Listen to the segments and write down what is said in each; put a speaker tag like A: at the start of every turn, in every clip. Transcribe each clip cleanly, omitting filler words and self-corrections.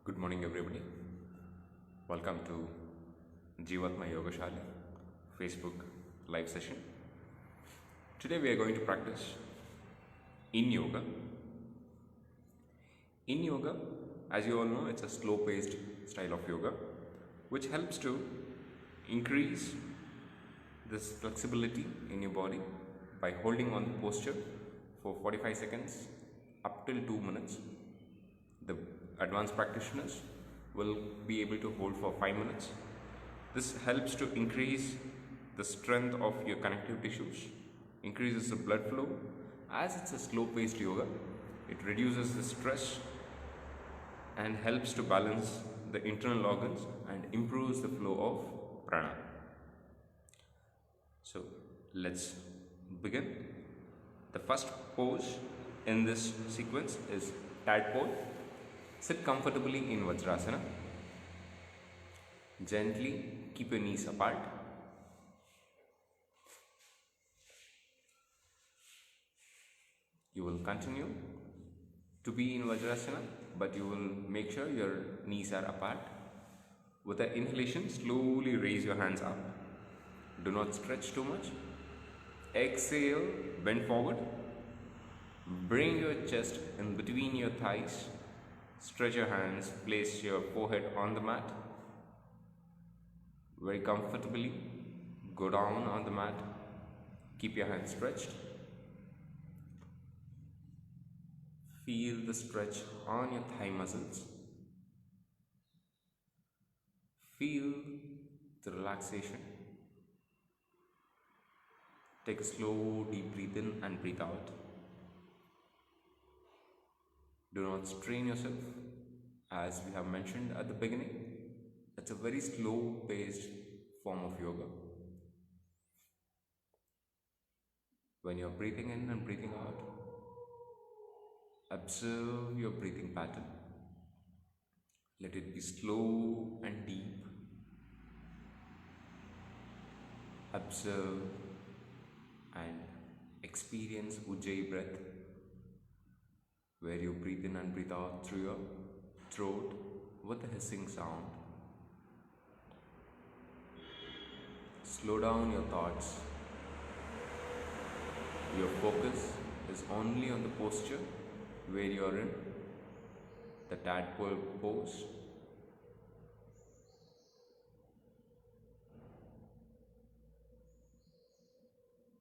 A: Good morning, everybody. Welcome to Jivatma Yoga Shali Facebook live session. Today we are going to practice in yoga. In yoga, as you all know, it's a slow-paced style of yoga, which helps to increase this flexibility in your body by holding on the posture for 45 seconds up till 2 minutes. The advanced practitioners will be able to hold for 5 minutes. This helps to increase the strength of your connective tissues, increases the blood flow. As it's a slow-paced yoga, it reduces the stress and helps to balance the internal organs and improves the flow of prana. So let's begin. The first pose in this sequence is tadpole. Sit comfortably in Vajrasana. Gently keep your knees apart. You will continue to be in Vajrasana, but you will make sure your knees are apart. With the inhalation, slowly raise your hands up. Do not stretch too much. Exhale, bend forward. Bring your chest in between your thighs. Stretch your hands, place your forehead on the mat. Very comfortably, go down on the mat. Keep your hands stretched. Feel the stretch on your thigh muscles. Feel the relaxation. Take a slow, deep breath in and breathe out. Do not strain yourself. As we have mentioned at the beginning, it's a very slow-paced form of yoga. When you're breathing in and breathing out, observe your breathing pattern. Let it be slow and deep. Observe and experience Ujjayi breath, where you breathe in and breathe out through your throat with a hissing sound. Slow down your thoughts. Your focus is only on the posture where you are in, the tadpole pose.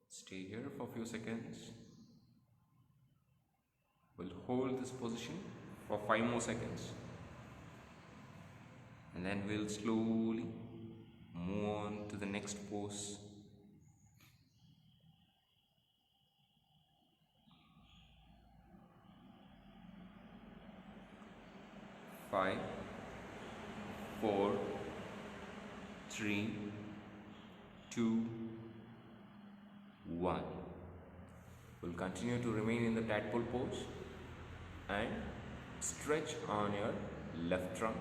A: Stay here for a few seconds. We'll hold this position for 5 more seconds. And then we'll slowly move on to the next pose. 5, 4, 3, 2, 1. We'll continue to remain in the tadpole pose and stretch on your left trunk.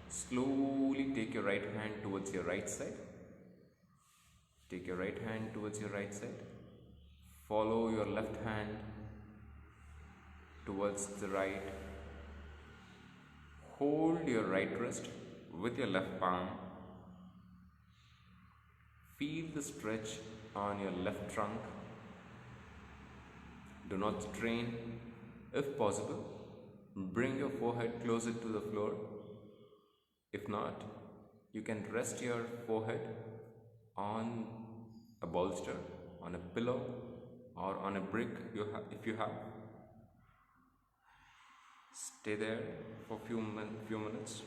A: Slowly take your right hand towards your right side. Take your right hand towards your right side. Follow your left hand towards the right. Hold your right wrist with your left palm. Feel the stretch on your left trunk. Do not strain. If possible, bring your forehead closer to the floor. If not, you can rest your forehead on a bolster, on a pillow, or on a brick if you have. Stay there for few minutes.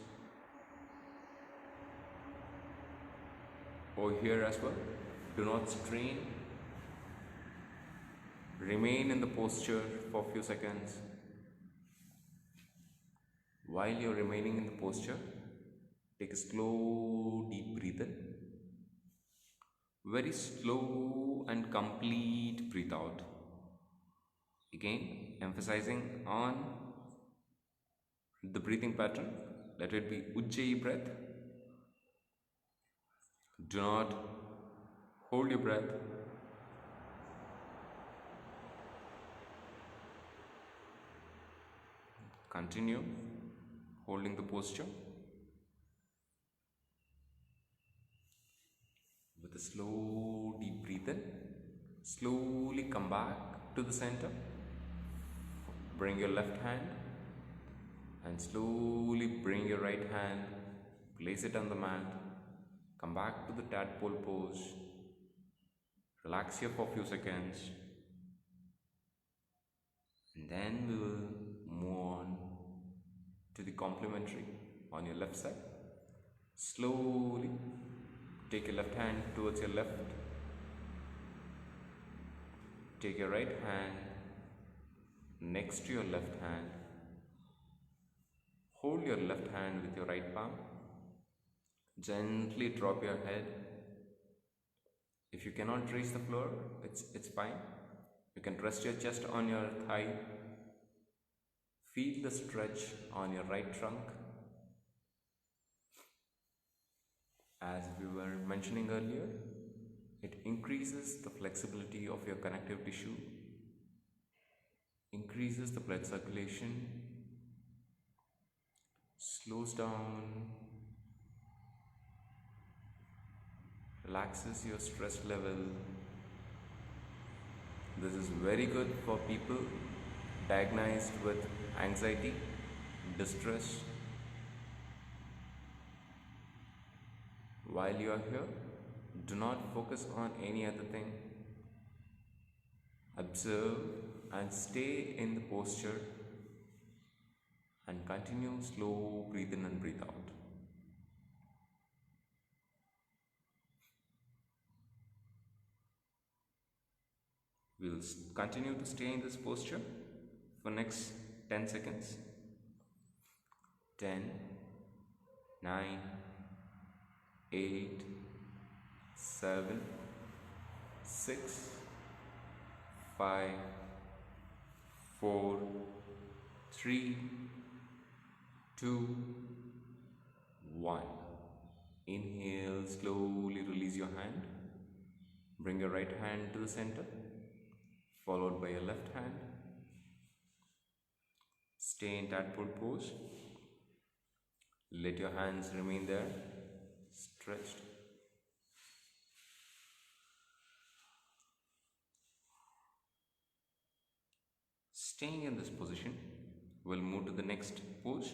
A: Over here as well. Do not strain. Remain in the posture for a few seconds. While you're remaining in the posture, take a slow, deep breath in. Very slow and complete breathe out. Again, emphasizing on the breathing pattern. Let it be Ujjayi breath. Do not hold your breath. Continue holding the posture. With a slow deep breath in, slowly come back to the center. Bring your left hand and slowly bring your right hand, place it on the mat. Come back to the tadpole pose. Relax here for a few seconds. And then we will move on to the complementary on your left side. Slowly take your left hand towards your left. Take your right hand next to your left hand. Hold your left hand with your right palm. Gently drop your head. If you cannot reach the floor, it's fine. You can rest your chest on your thigh. Feel the stretch on your right trunk. As we were mentioning earlier, it increases the flexibility of your connective tissue, increases the blood circulation, slows down, relaxes your stress level. This is very good for people diagnosed with anxiety, distress. While you are here, do not focus on any other thing. Observe and stay in the posture and continue slow breathe in and breathe out. We'll continue to stay in this posture for next 10 seconds. 10, 9, 8, 7, 6, 5, 4, 3, 2, 1. Inhale, slowly release your hand. Bring your right hand to the center, followed by your left hand. Stay in tadpole pose. Let your hands remain there, stretched. Staying in this position, we'll move to the next pose,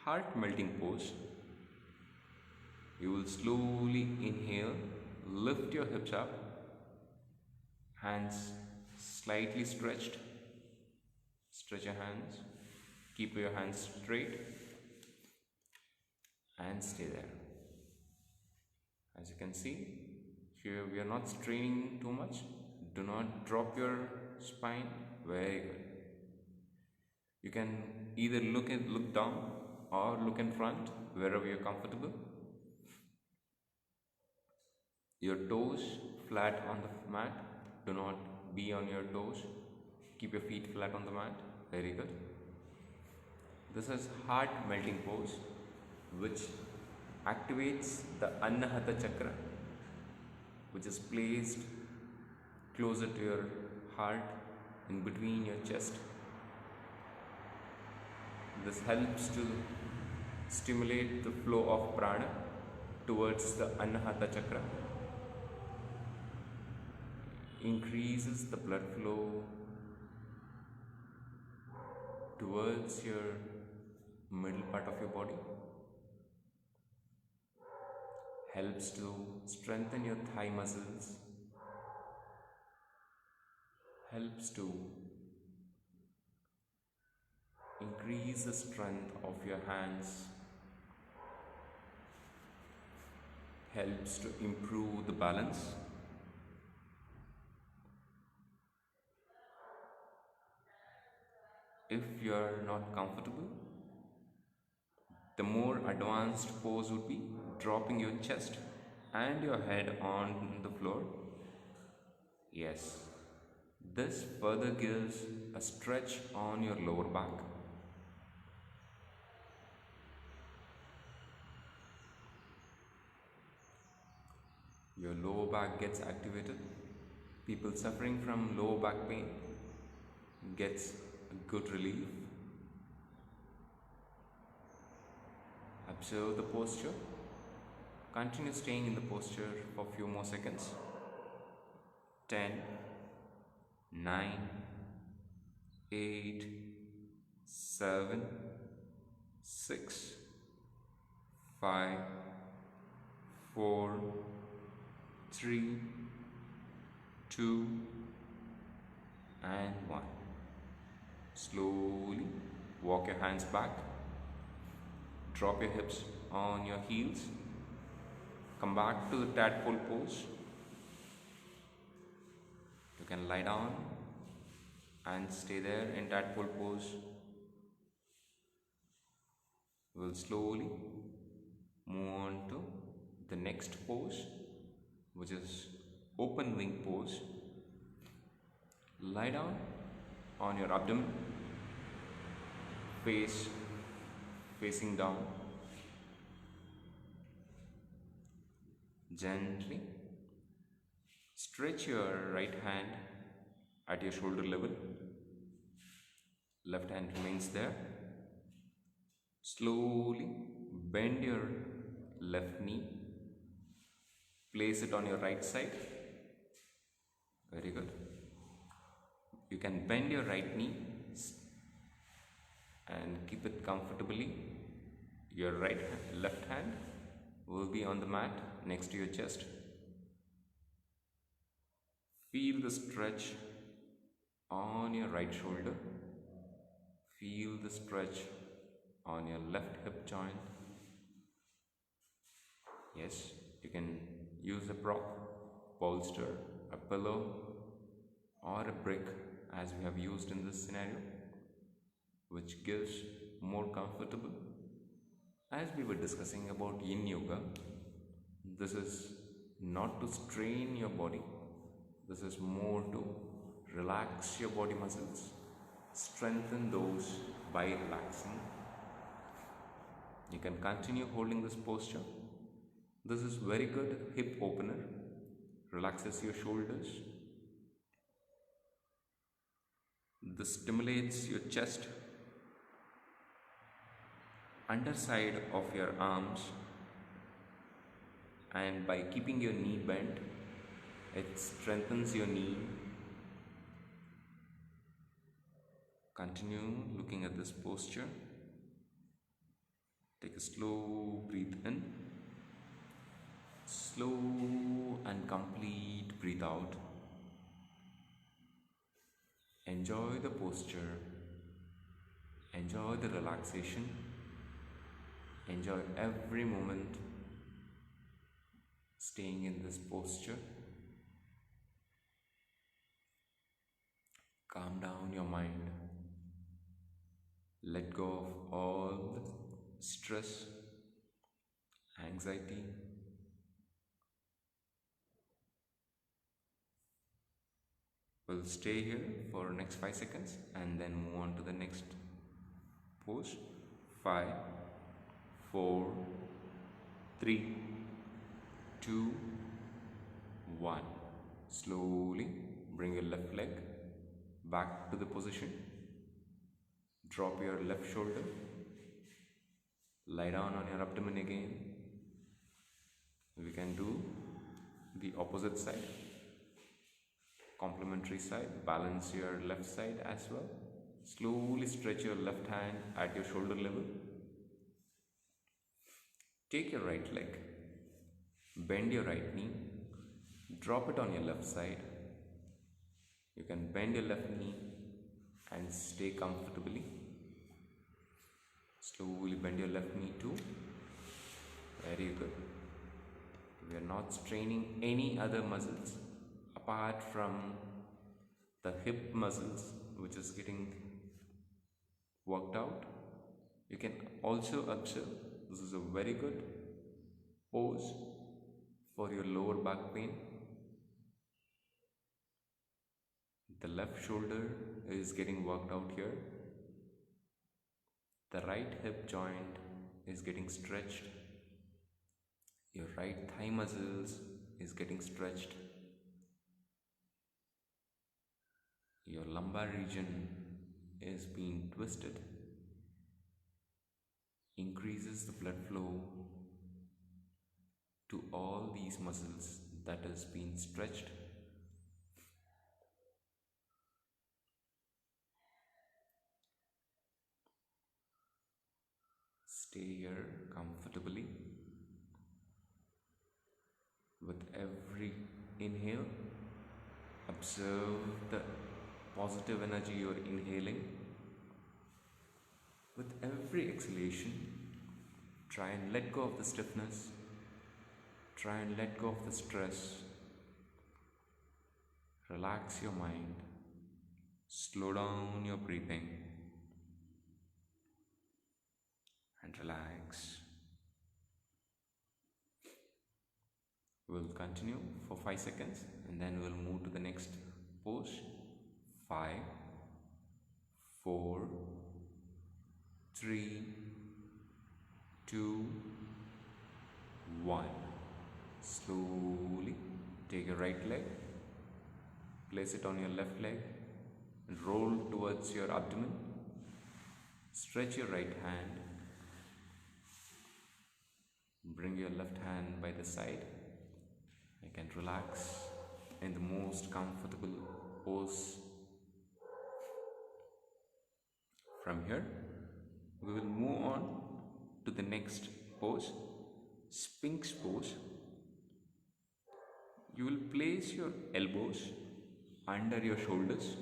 A: heart melting pose. You will slowly inhale, lift your hips up, hands slightly stretched. Stretch your hands, keep your hands straight and stay there. As you can see, here we are not straining too much. Do not drop your spine. Very good. You can either look down or look in front, wherever you're comfortable. Your toes flat on the mat. Do not be on your toes. Keep your feet flat on the mat. Very good. This is heart melting pose, which activates the Anahata chakra, which is placed closer to your heart, in between your chest. This helps to stimulate the flow of prana towards the Anahata chakra, increases the blood flow towards your middle part of your body, helps to strengthen your thigh muscles, helps to increase the strength of your hands, helps to improve the balance. If you are not comfortable, the more advanced pose would be dropping your chest and your head on the floor. Yes, this further gives a stretch on your lower back. Your lower back gets activated. People suffering from lower back pain gets a good relief. Observe the posture. Continue staying in the posture for a few more seconds. 10, 9, 8, 7, 6, 5, 4, 3, 2, and 1. Slowly walk your hands back. Drop your hips on your heels. Come back to the tadpole pose. You can lie down and stay there in tadpole pose. We'll slowly move on to the next pose, which is open wing pose. Lie down on your abdomen, facing down. Gently stretch your right hand at your shoulder level. Left hand remains there. Slowly bend your left knee. Place it on your right side. Very good. You can bend your right knee and keep it comfortably. Your left hand will be on the mat next to your chest. Feel the stretch on your right shoulder. Feel the stretch on your left hip joint. Yes, you can use a prop, bolster, a pillow, or a brick as we have used in this scenario, which gives more comfortable. As we were discussing about yin yoga, this is not to strain your body. This is more to relax your body muscles, strengthen those by relaxing. You can continue holding this posture. This is very good hip opener. Relaxes your shoulders. This stimulates your chest, underside of your arms, and by keeping your knee bent, it strengthens your knee. Continue looking at this posture. Take a slow breath in. Slow and complete breathe out. Enjoy the posture. Enjoy the relaxation. Enjoy every moment staying in this posture. Calm down your mind. Let go of all the stress, anxiety. We'll stay here for next 5 seconds and then move on to the next pose. 5, 4, 3, 2, 1. Slowly bring your left leg back to the position. Drop your left shoulder. Lie down on your abdomen again. We can do the opposite side, complementary side. Balance your left side as well. Slowly stretch your left hand at your shoulder level. Take your right leg, bend your right knee, drop it on your left side. You can bend your left knee and stay comfortably. Slowly bend your left knee too. Very good. We are not straining any other muscles apart from the hip muscles, which is getting worked out. You can also observe this is a very good pose for your lower back pain. The left shoulder is getting worked out here. The right hip joint is getting stretched. Your right thigh muscles is getting stretched. Your lumbar region is being twisted. increases the blood flow to all these muscles that has been stretched. Stay here comfortably. With every inhale, observe the positive energy you're inhaling. With every exhalation, try and let go of the stiffness. Try and let go of the stress. Relax your mind. Slow down your breathing and relax. We'll continue for 5 seconds and then we'll move to the next pose. 5, 4, 3, 2, 1. Slowly take your right leg, place it on your left leg and roll towards your abdomen. Stretch your right hand. Bring your left hand by the side. You can relax in the most comfortable pose. From here, we will move on to the next pose, Sphinx pose. You will place your elbows under your shoulders.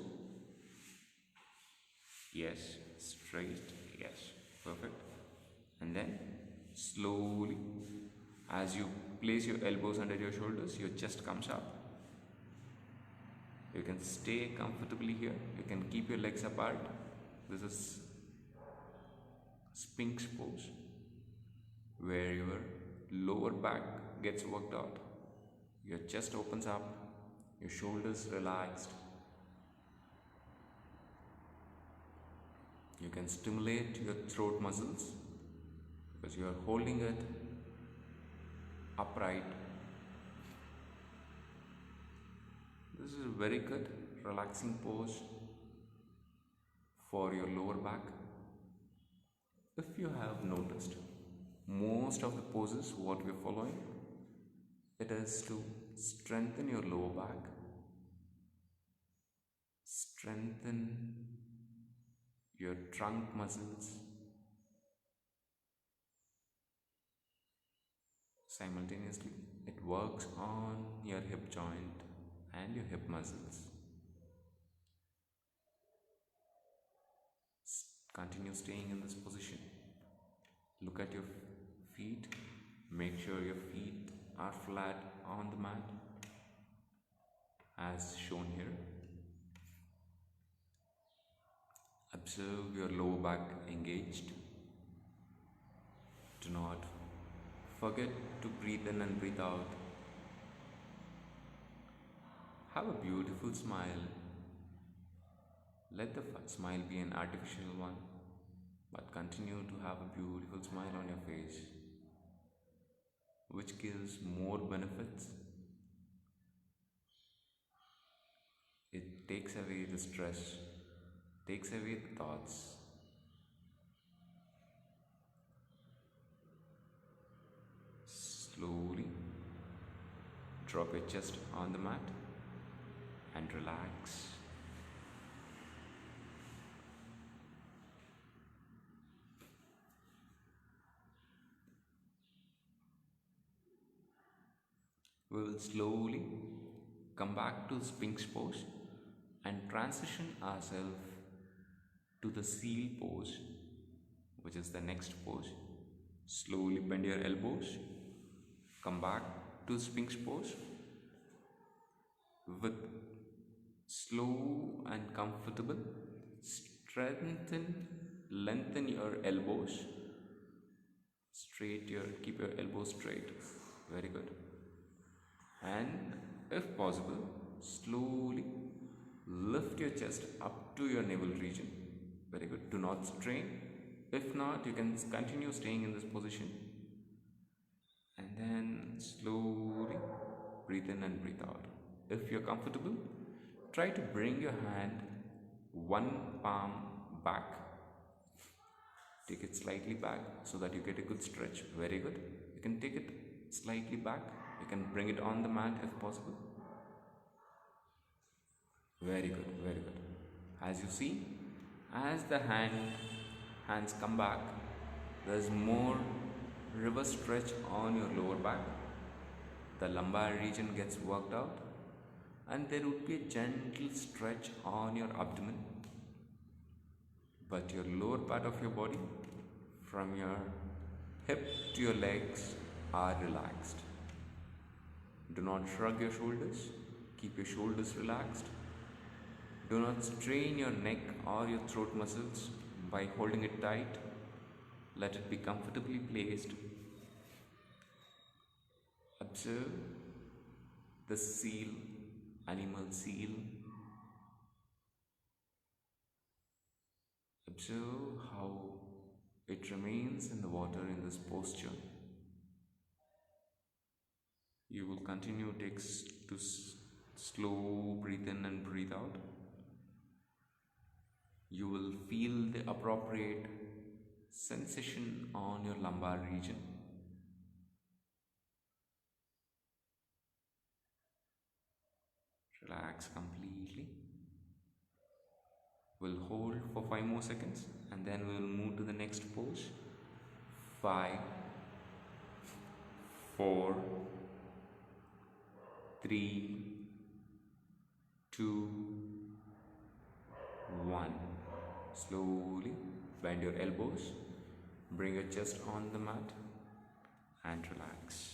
A: Yes, straight. Yes, perfect. And then slowly, as you place your elbows under your shoulders, your chest comes up. You can stay comfortably here. You can keep your legs apart. This is Sphinx pose, where your lower back gets worked out. Your chest opens up, your shoulders relaxed. You can stimulate your throat muscles because you are holding it upright. This is a very good relaxing pose for your lower back. If you have noticed, most of the poses what we are following, it is to strengthen your lower back, strengthen your trunk muscles. Simultaneously, it works on your hip joint and your hip muscles. Continue staying in this position. Look at your feet. Make sure your feet are flat on the mat as shown here. Observe your lower back engaged. Do not forget to breathe in and breathe out. Have a beautiful smile. Let the smile be an artificial one, but continue to have a beautiful smile on your face, which gives more benefits. It takes away the stress, takes away the thoughts. Slowly drop your chest on the mat and relax. We will slowly come back to Sphinx pose and transition ourselves to the seal pose, which is the next pose. Slowly bend your elbows, come back to Sphinx pose with slow and comfortable. Lengthen your elbows. Keep your elbows straight. Very good. And if possible, slowly lift your chest up to your navel region. Very good. Do not strain. If not, you can continue staying in this position. And then slowly breathe in and breathe out. If you're comfortable, try to bring your hand one palm back Take it slightly back so that you get a good stretch. Very good. You can take it slightly back. You can bring it on the mat if possible. Very good, very good. As you see, as the hands come back, there's more reverse stretch on your lower back. The lumbar region gets worked out, and there would be a gentle stretch on your abdomen. But your lower part of your body, from your hip to your legs, are relaxed. Do not shrug your shoulders. Keep your shoulders relaxed. Do not strain your neck or your throat muscles by holding it tight. Let it be comfortably placed. Observe the seal, animal seal. Observe how it remains in the water in this posture. You will continue to slow breathe in and breathe out. You will feel the appropriate sensation on your lumbar region. Relax completely. We'll hold for 5 more seconds and then we'll move to the next pose. 5, 4, 3, 2, 1. Slowly bend your elbows, bring your chest on the mat and relax.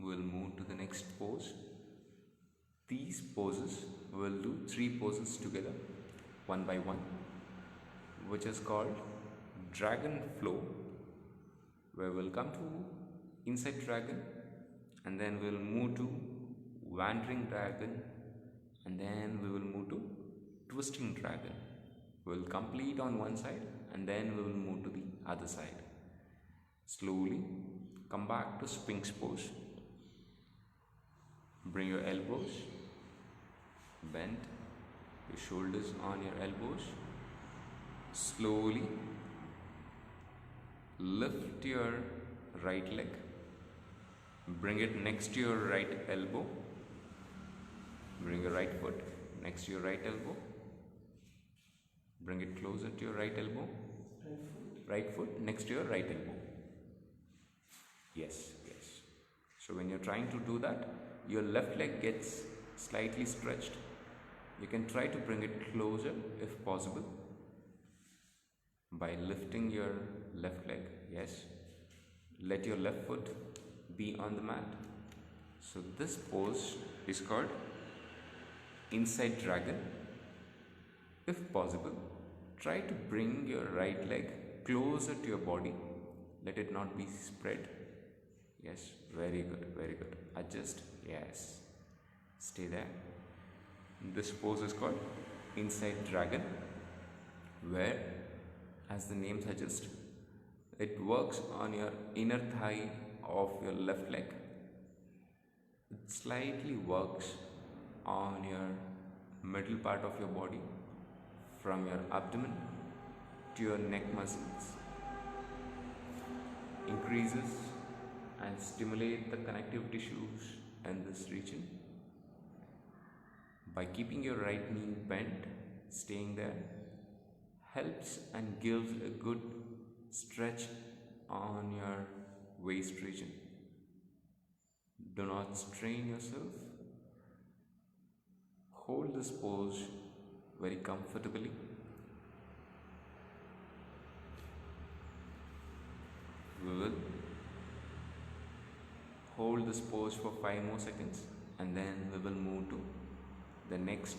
A: We'll move to the next pose. These poses, we'll do 3 poses together, one by one, which is called dragon flow, where we'll come to inside dragon and then we'll move to wandering dragon and then we will move to twisting dragon. We'll complete on one side and then we will move to the other side. Slowly come back to Sphinx pose. Bring your elbows, bend your shoulders on your elbows. Slowly lift your right leg, bring it next to your right elbow. Bring your right foot next to your right elbow. Bring it closer to your right elbow. Right foot next to your right elbow. Yes, yes. So when you're trying to do that, your left leg gets slightly stretched. You can try to bring it closer if possible by lifting your left leg. Yes. Let your left foot be on the mat. So this pose is called inside dragon. If possible, try to bring your right leg closer to your body. Let it not be spread. Yes, very good, very good. Adjust. Yes. Stay there. This pose is called inside dragon, where, as the name suggests, it works on your inner thigh of your left leg. It slightly works on your middle part of your body, from your abdomen to your neck muscles. Increases and stimulate the connective tissues in this region. By keeping your right knee bent, staying there, helps and gives a good stretch on your waist region. Do not strain yourself. Hold this pose very comfortably. We will hold this pose for 5 more seconds and then we will move to the next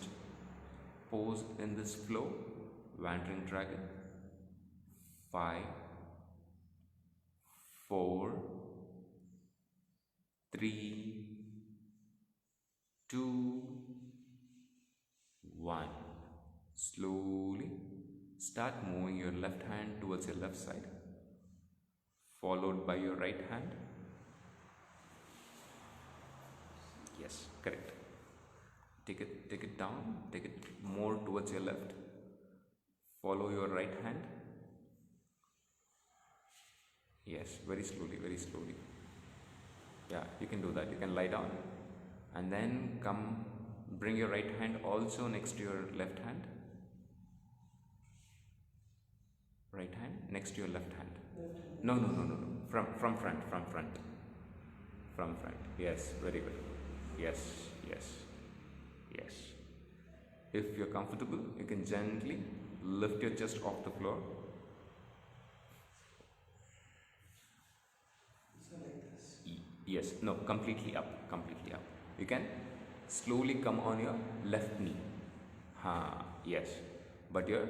A: pose in this flow, wandering dragon. 5, 4, 3, 2, 1. Slowly start moving your left hand towards your left side, followed by your right hand. Yes, correct. Take it down, take it more towards your left. Follow your right hand. Yes, very slowly, very slowly. Yeah, you can do that. You can lie down and then come, bring your right hand also next to your left hand. Right hand next to your left hand. No. From front. From front. Yes, very good. Yes. If you're comfortable, you can gently lift your chest off the floor.
B: So like this.
A: Yes, no, completely up. You can slowly come on your left knee. Yes. But your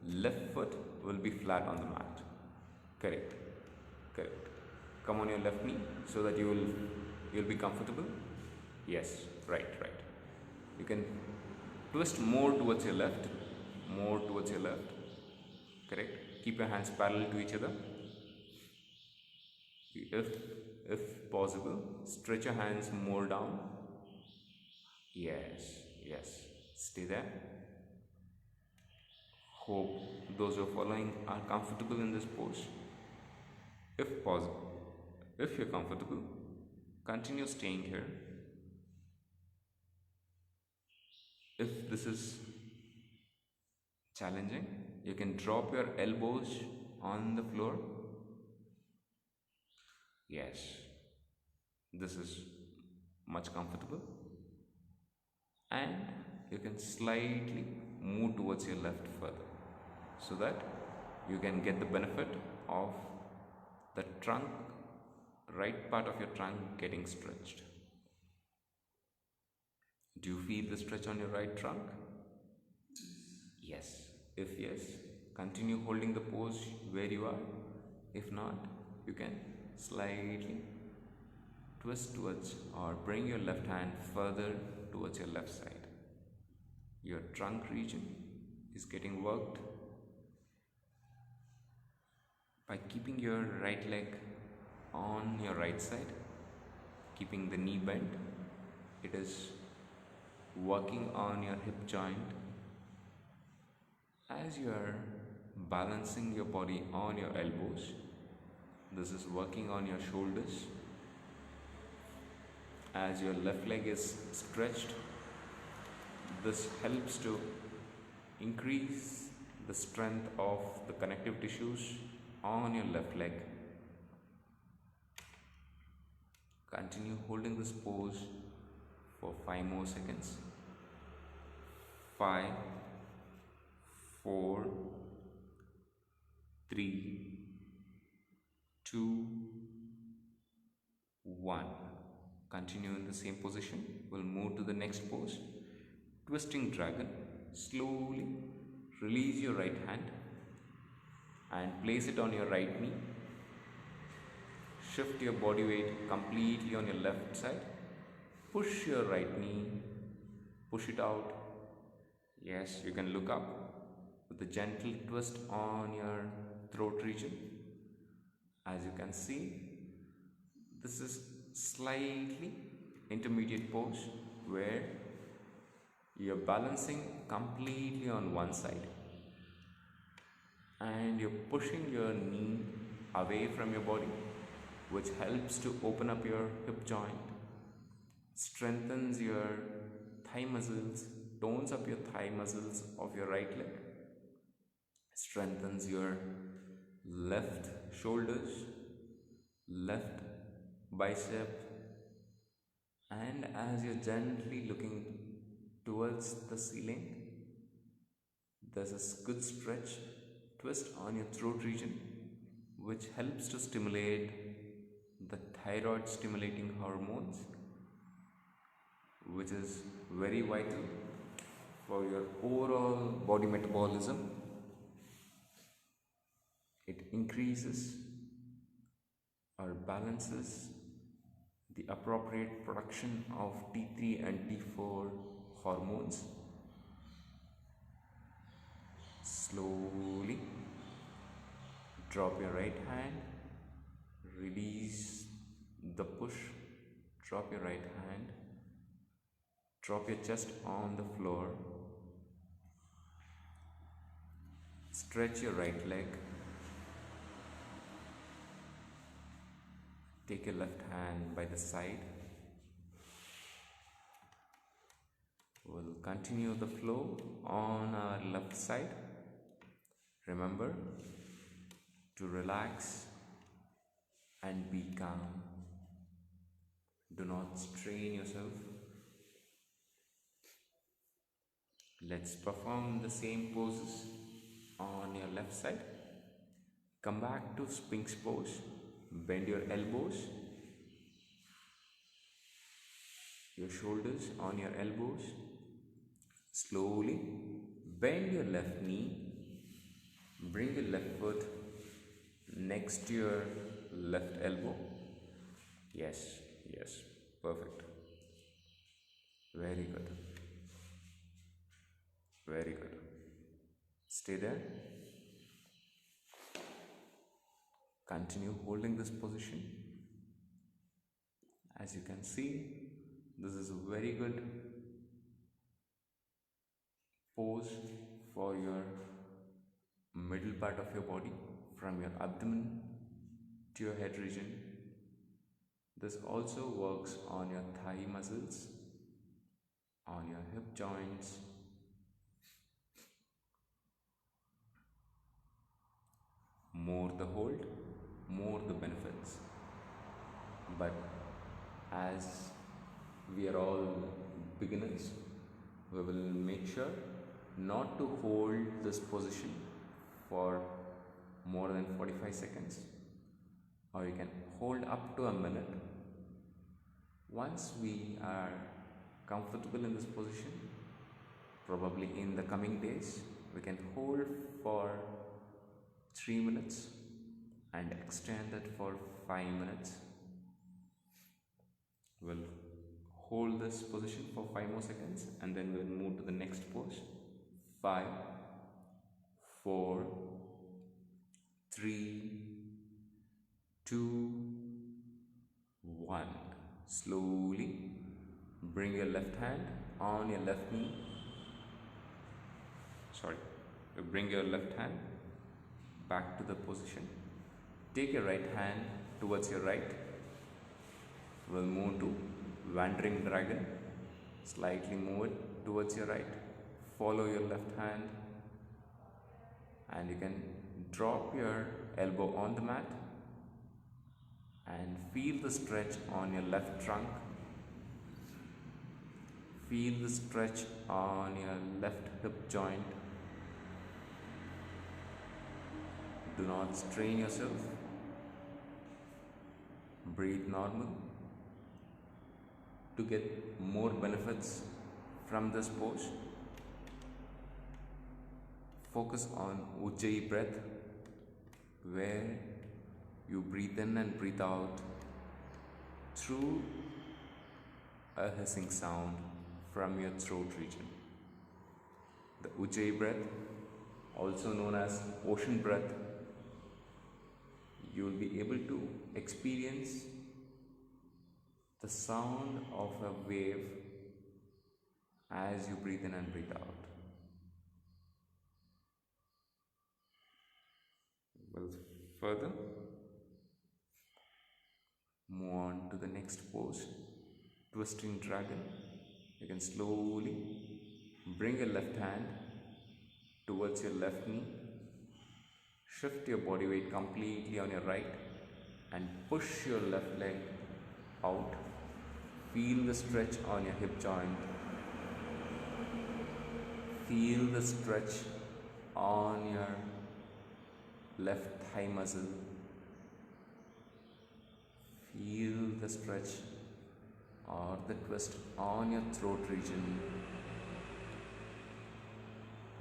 A: left foot will be flat on the mat. Correct. Come on your left knee so that you'll be comfortable. Yes, right. You can twist more towards your left. Correct. Keep your hands parallel to each other. If possible, stretch your hands more down. Yes. Stay there. Hope those who are following are comfortable in this pose. If possible, if you're comfortable, continue staying here. If this is challenging, you can drop your elbows on the floor. Yes, this is much comfortable. And you can slightly move towards your left further so that you can get the benefit of the trunk, right part of your trunk getting stretched. Do you feel the stretch on your right trunk? Yes. If yes, continue holding the pose where you are. If not, you can slightly twist towards or bring your left hand further towards your left side. Your trunk region is getting worked by keeping your right leg on your right side, keeping the knee bent. It is working on your hip joint. As you are balancing your body on your elbows, this is working on your shoulders. As your left leg is stretched, this helps to increase the strength of the connective tissues on your left leg. Continue holding this pose for 5 more seconds. 5, 4, 3, 2, 1. Continue in the same position. We'll move to the next pose. Twisting dragon. Slowly release your right hand and place it on your right knee. Shift your body weight completely on your left side. Push your right knee. Push it out. Yes, you can look up with a gentle twist on your throat region. As you can see, this is slightly intermediate pose where you're balancing completely on one side and you're pushing your knee away from your body, which helps to open up your hip joint, strengthens your thigh muscles, tones up your thigh muscles of your right leg, strengthens your left shoulders, left bicep, and as you're gently looking towards the ceiling, there's a good stretch, twist on your throat region, which helps to stimulate the thyroid stimulating hormones, which is very vital for your overall body metabolism. It increases or balances the appropriate production of T3 and T4 hormones. Slowly drop your right hand, release the push, drop your right hand, drop your chest on the floor, stretch your right leg, take your left hand by the side. We'll continue the flow on our left side. Remember to relax and be calm. Do not strain yourself. Let's perform the same poses on your left side. Come back to Sphinx pose. Bend your elbows, your shoulders on your elbows. Slowly bend your left knee. Bring your left foot next to your left elbow. Yes, perfect. Very good. Very good. Stay there. Continue holding this position. As you can see, this is a very good pose for your middle part of your body, from your abdomen to your head region. This also works on your thigh muscles, on your hip joints. More the hold, more the benefits. But as we are all beginners, we will make sure not to hold this position for more than 45 seconds, or you can hold up to a minute. Once we are comfortable in this position, probably in the coming days, we can hold for 3 minutes and extend it for 5 minutes. We'll hold this position for 5 more seconds and then we'll move to the next pose. 5, 4, 3, 2, 1. Slowly bring your left hand on your left knee. Bring your left hand back to the position. Take your right hand towards your right. We'll move to wandering dragon. Slightly move it towards your right. Follow your left hand and you can drop your elbow on the mat and feel the stretch on your left trunk. Feel the stretch on your left hip joint. Do not strain yourself. Breathe normal. To get more benefits from this pose, focus on Ujjayi breath, where you breathe in and breathe out through a hissing sound from your throat region. The Ujjayi breath, also known as ocean breath, you will be able to experience the sound of a wave as you breathe in and breathe out. We'll further move on to the next pose, twisting dragon. You can slowly bring your left hand towards your left knee. Shift your body weight completely on your right and push your left leg out. Feel the stretch on your hip joint. Feel the stretch on your left thigh muscle. Feel the stretch or the twist on your throat region.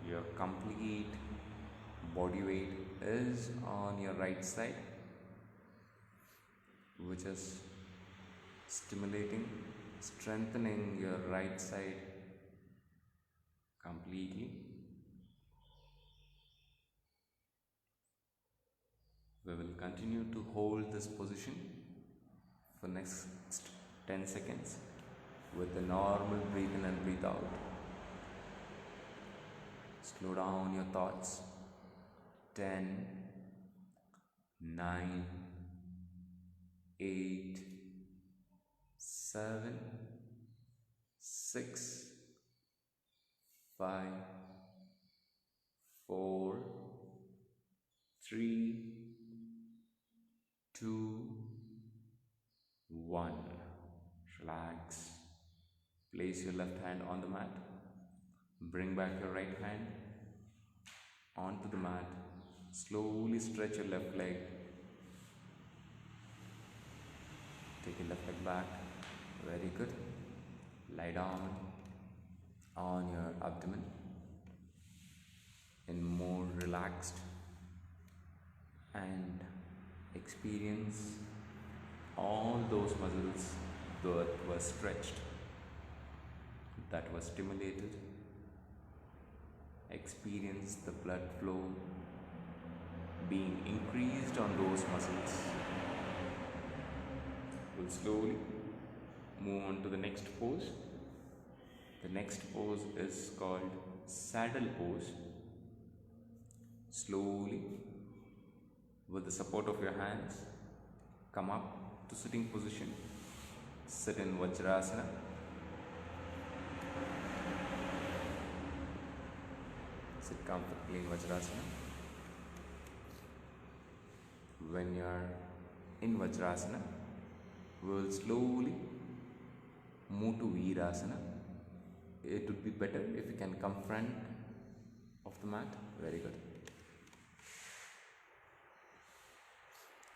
A: Your complete body weight is on your right side, which is stimulating, strengthening your right side completely. We will continue to hold this position for next 10 seconds with the normal breathe in and breathe out. Slow down your thoughts. 10, 9, 8, 7, 6, 5, 4, 3, 2, 1. Relax. Place your left hand on the mat. Bring back your right hand onto the mat. Slowly stretch your left leg. Take your left leg back. Very good. Lie down on your abdomen in more relaxed and experience all those muscles that were stretched, that were stimulated. Experience the blood flow being increased on those muscles. We'll slowly move on to the next pose. The next pose is called saddle pose. Slowly, with the support of your hands, come up to sitting position. Sit in Vajrasana. Sit comfortably in Vajrasana. When you are in Vajrasana, we will slowly move to Virasana. It would be better if you can come front of the mat. Very good.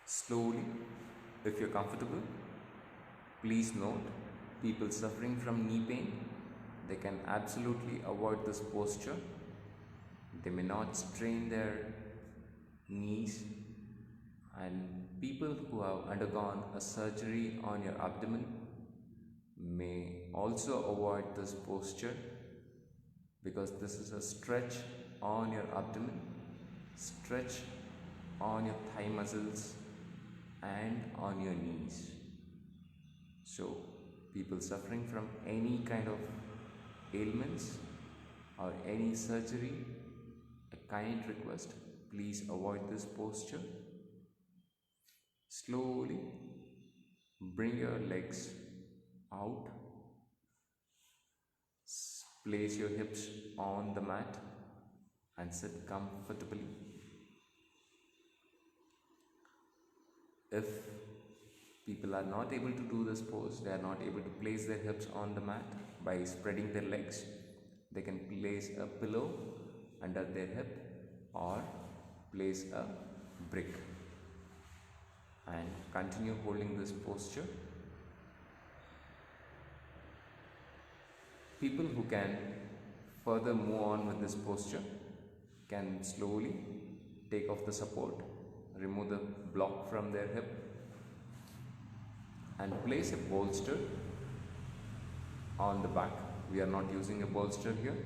A: Slowly, if you're comfortable, please note, people suffering from knee pain, they can absolutely avoid this posture. They may not strain their knees, and people who have undergone a surgery on your abdomen may also avoid this posture, because this is a stretch on your abdomen, stretch on your thigh muscles and on your knees. So people suffering from any kind of ailments or any surgery, a kind request, please avoid this posture. Slowly bring your legs out. Place your hips on the mat and sit comfortably. If people are not able to do this pose, they are not able to place their hips on the mat by spreading their legs, they can place a pillow under their hip or place a brick and continue holding this posture. People who can further move on with this posture can slowly take off the support, remove the block from their hip and place a bolster on the back. We are not using a bolster here.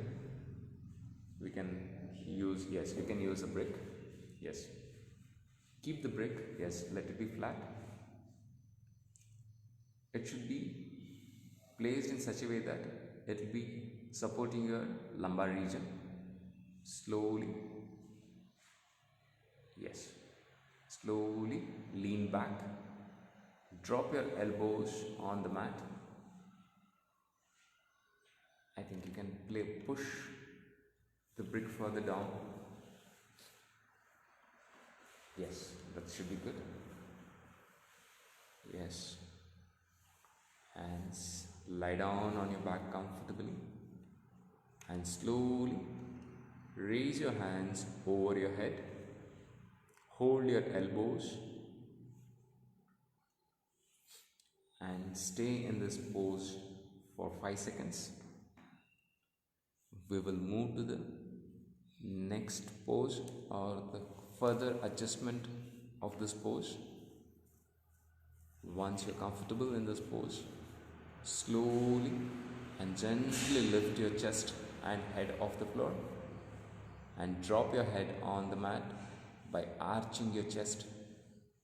A: We can use, yes, you can use a brick. Yes. Keep the brick, yes, let it be flat. It should be placed in such a way that it will be supporting your lumbar region. Slowly, yes, slowly lean back. Drop your elbows on the mat. I think you can push the brick further down. Yes, that should be good. Yes. And lie down on your back comfortably and slowly raise your hands over your head. Hold your elbows and stay in this pose for 5 seconds. We will move to the next pose or the further adjustment of this pose. Once you're comfortable in this pose, slowly and gently lift your chest and head off the floor and drop your head on the mat by arching your chest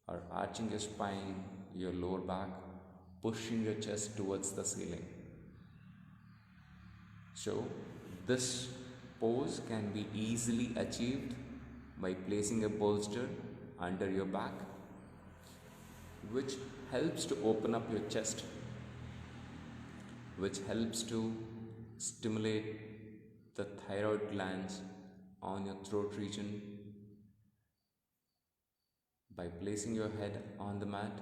A: or arching your spine, your lower back, pushing your chest towards the ceiling. So, this pose can be easily achieved by placing a bolster under your back, which helps to open up your chest, which helps to stimulate the thyroid glands on your throat region. By placing your head on the mat,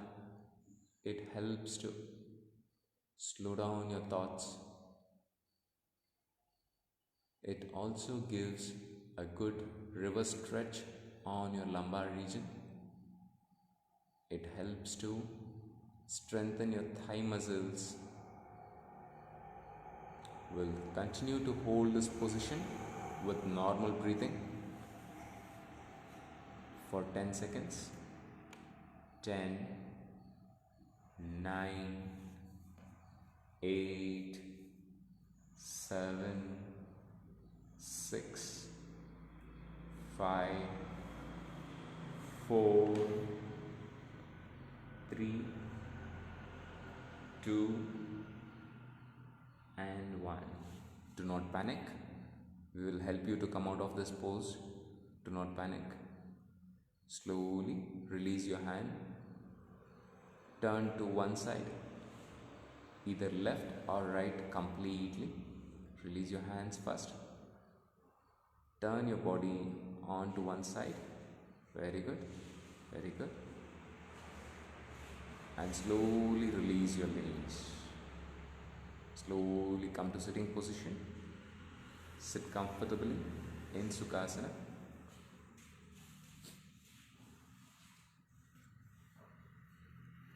A: it helps to slow down your thoughts. It also gives a good reverse stretch on your lumbar region. It helps to strengthen your thigh muscles. We'll continue to hold this position with normal breathing for 10 seconds. 10, 9, 8, 7, 6, 5, 4, 3, 2, and 1. Do not panic. We will help you to come out of this pose. Do not panic. Slowly release your hand. Turn to one side, either left or right completely. Release your hands first. Turn your body onto one side. Very good. Very good. And slowly release your knees. Slowly come to sitting position. Sit comfortably in Sukhasana.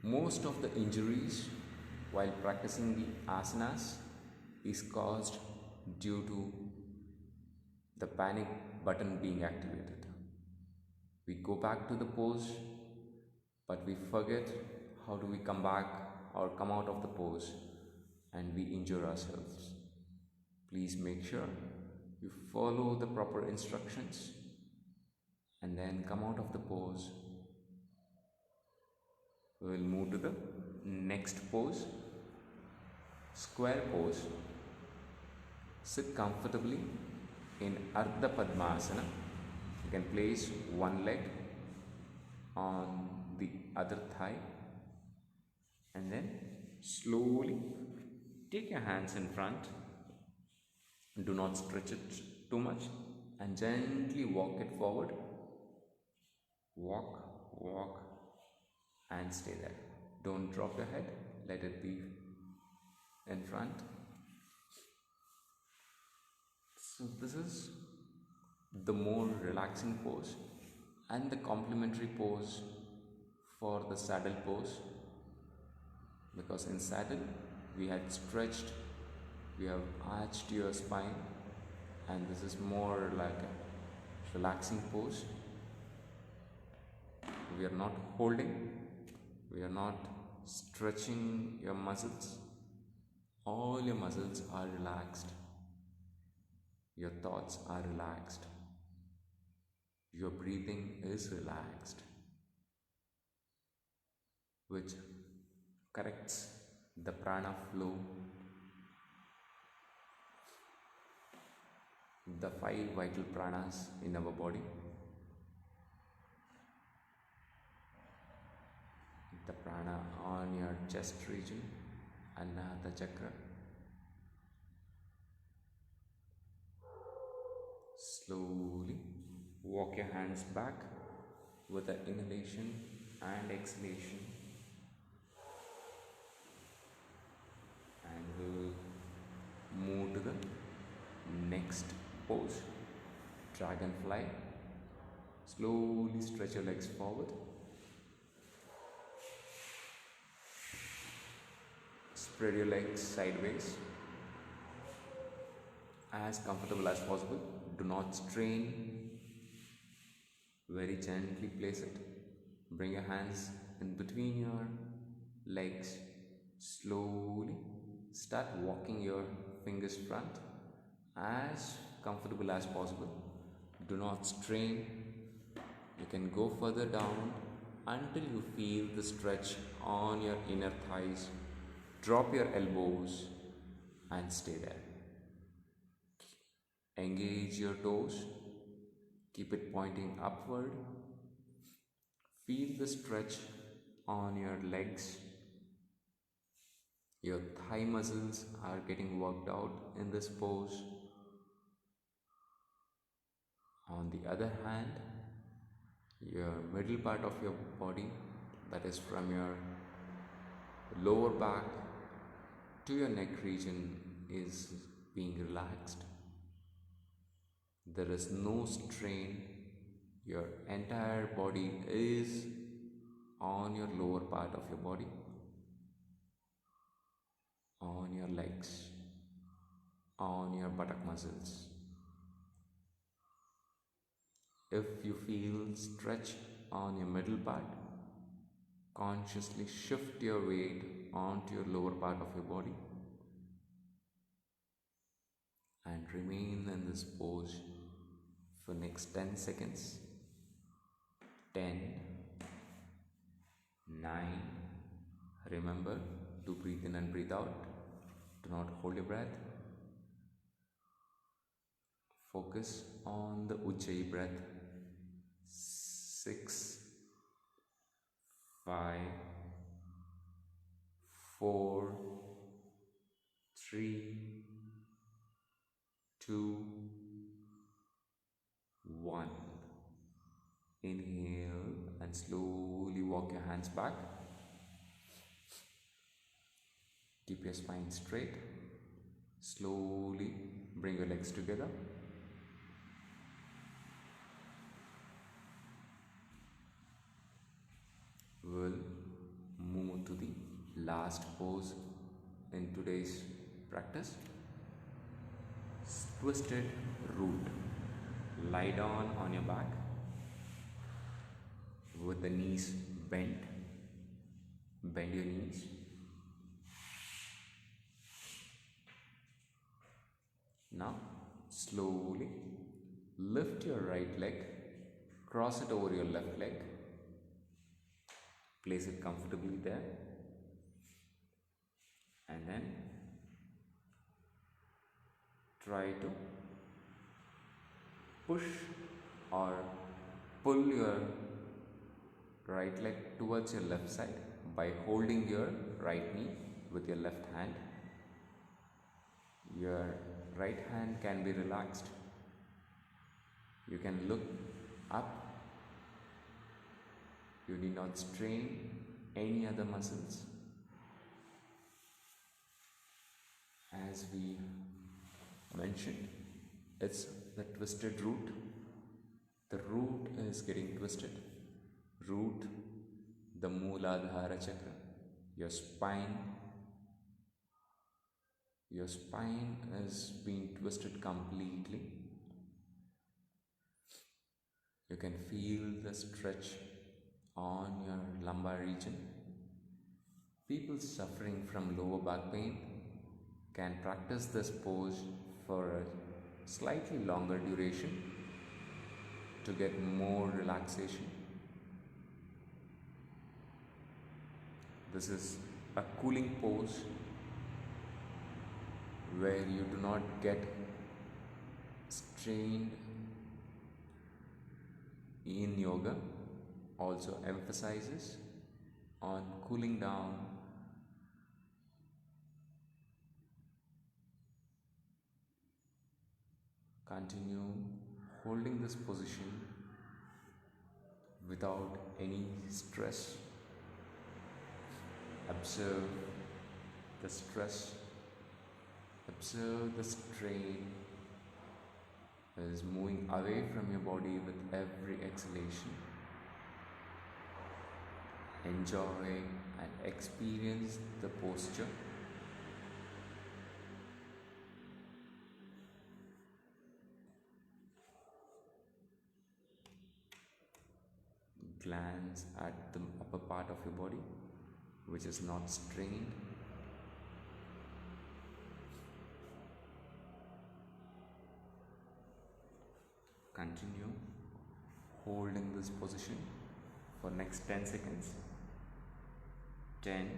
A: Most of the injuries while practicing the asanas is caused due to the panic button being activated. We go back to the pose, but we forget how do we come back or come out of the pose, and we injure ourselves. Please make sure you follow the proper instructions and then come out of the pose. We will move to the next pose, square pose. Sit comfortably in Ardha Padmasana. You can place one leg on the other thigh and then slowly take your hands in front. Do not stretch it too much and gently walk it forward. Walk, walk, and stay there. Don't drop your head, let it be in front. So this is the more relaxing pose and the complementary pose for the saddle pose, because in saddle we had stretched, we have arched your spine, and this is more like a relaxing pose. We are not holding, we are not stretching your muscles. All your muscles are relaxed. Your thoughts are relaxed. Your breathing is relaxed, which corrects the prana flow. The 5 vital pranas in our body. The prana on your chest region, Anahata chakra. Slowly walk your hands back with the inhalation and exhalation, and we will move to the next pose, dragonfly. Slowly stretch your legs forward. Spread your legs sideways, as comfortable as possible. Do not strain. Very gently place it. Bring your hands in between your legs. Slowly start walking your fingers front, as comfortable as possible. Do not strain. You can go further down until you feel the stretch on your inner thighs. Drop your elbows and stay there. Engage your toes, keep it pointing upward. Feel the stretch on your legs. Your thigh muscles are getting worked out in this pose. On the other hand, your middle part of your body, that is from your lower back to your neck region, is being relaxed. There is no strain. Your entire body is on your lower part of your body, on your legs, on your buttock muscles. If you feel stretch on your middle part, consciously shift your weight onto your lower part of your body and remain in this pose for next 10 seconds. 10, 9, remember to breathe in and breathe out. Do not hold your breath. Focus on the Ujjayi breath. 6, 5, 4, 3, 2, 1. Inhale and slowly walk your hands back. Keep your spine straight. Slowly bring your legs together. We'll move to the last pose in today's practice. Twisted root. Lie down on your back with the knees bent. Bend your knees. Now slowly lift your right leg, cross it over your left leg, place it comfortably there, and then try to push or pull your right leg towards your left side by holding your right knee with your left hand. Your right hand can be relaxed. You can look up. You need not strain any other muscles. As we mentioned, it's the twisted root. The root is getting twisted. Root, the Mooladhara chakra, your spine is being twisted completely. You can feel the stretch on your lumbar region. People suffering from lower back pain can practice this pose for a slightly longer duration to get more relaxation. This is a cooling pose where you do not get strained in yoga. Also emphasizes on cooling down. Continue holding this position without any stress. Observe the stress. Observe the strain is moving away from your body with every exhalation. Enjoy and experience the posture. Glance at the upper part of your body, which is not strained. Continue holding this position for next 10 seconds. 10,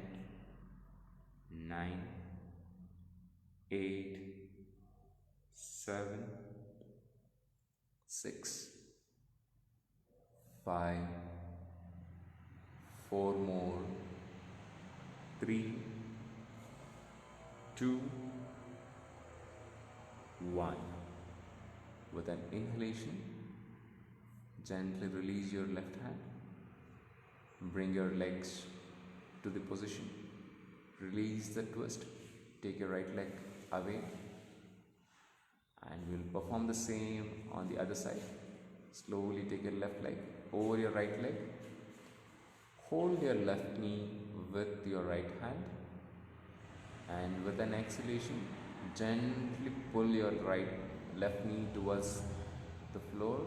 A: 9, 8, 7, 6, 5, 4 more, 3, 2, 1. With an inhalation, gently release your left hand. Bring your legs to the position. Release the twist. Take your right leg away. And we'll perform the same on the other side. Slowly take your left leg over your right leg. Hold your left knee with your right hand. And with an exhalation, gently pull your left knee towards the floor.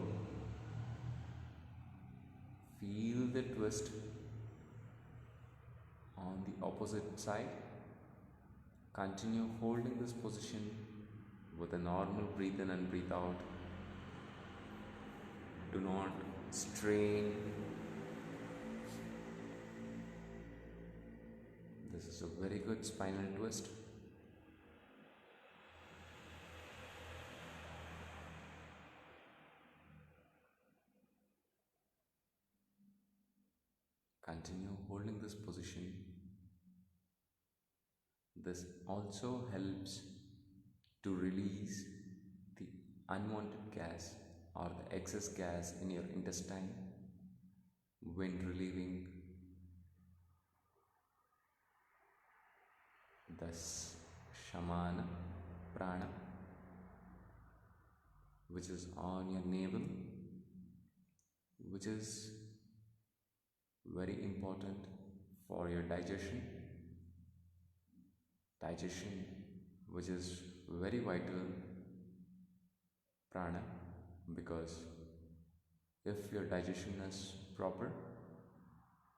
A: Feel the twist on the opposite side. Continue holding this position with a normal breathe in and breathe out. Do not strain. This is a very good spinal twist. Continue holding this position. This also helps to release the unwanted gas or the excess gas in your intestine when relieving the shamana prana, which is on your navel, which is very important for your digestion, which is very vital prana, because if your digestion is proper,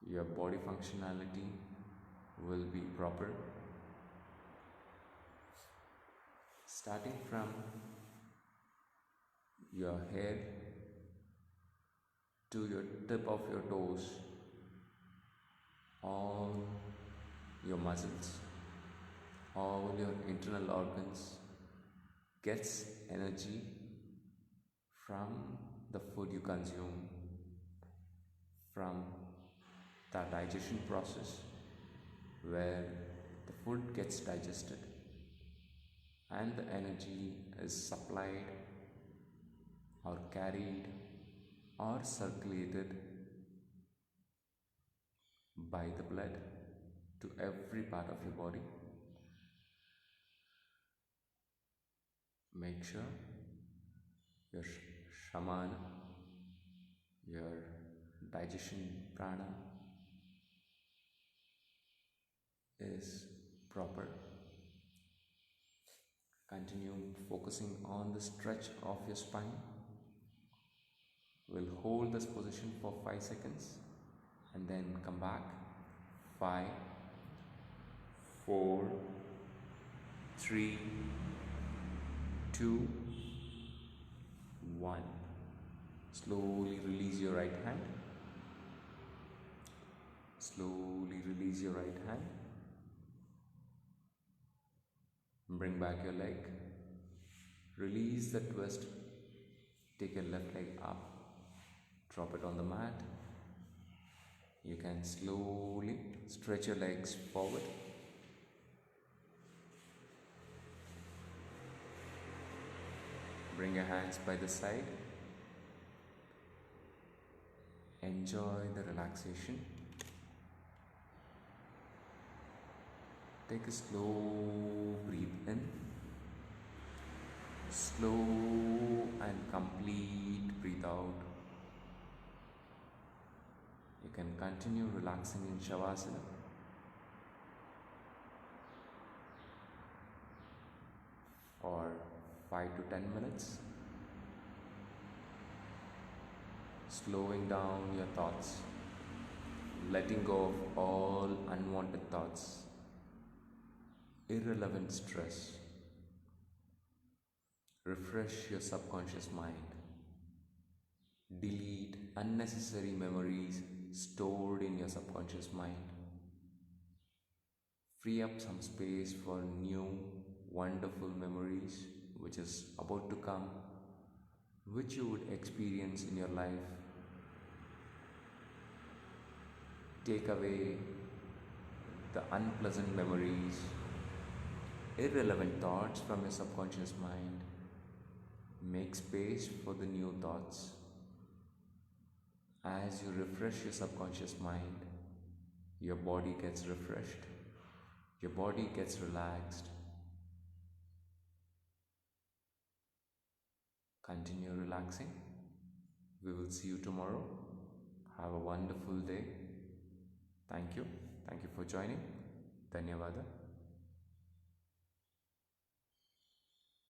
A: your body functionality will be proper. Starting from your head to your tip of your toes, all your muscles, all your internal organs gets energy from the food you consume, from the digestion process where the food gets digested and the energy is supplied or carried or circulated by the blood to every part of your body. Make sure your shamana, your digestion prana is proper. Continue focusing on the stretch of your spine. We'll hold this position for 5 seconds and then come back. 5, 4, 3, 2, 1. Slowly release your right hand. Slowly release your right hand. Bring back your leg. Release the twist. Take your left leg up. Drop it on the mat. You can slowly stretch your legs forward. Bring your hands by the side. Enjoy the relaxation. Take a slow breathe in. Slow and complete breathe out. You can continue relaxing in Shavasana. For 5 to 10 minutes. Slowing down your thoughts. Letting go of all unwanted thoughts. Irrelevant stress. Refresh your subconscious mind. Delete unnecessary memories stored in your subconscious mind. Free up some space for new, wonderful memories which is about to come, which you would experience in your life. Take away the unpleasant memories, irrelevant thoughts from your subconscious mind. Make space for the new thoughts. As you refresh your subconscious mind, your body gets refreshed, your body gets relaxed. Continue relaxing. We will see you tomorrow. Have a wonderful day. Thank you. Thank you for joining. Dhanyavada.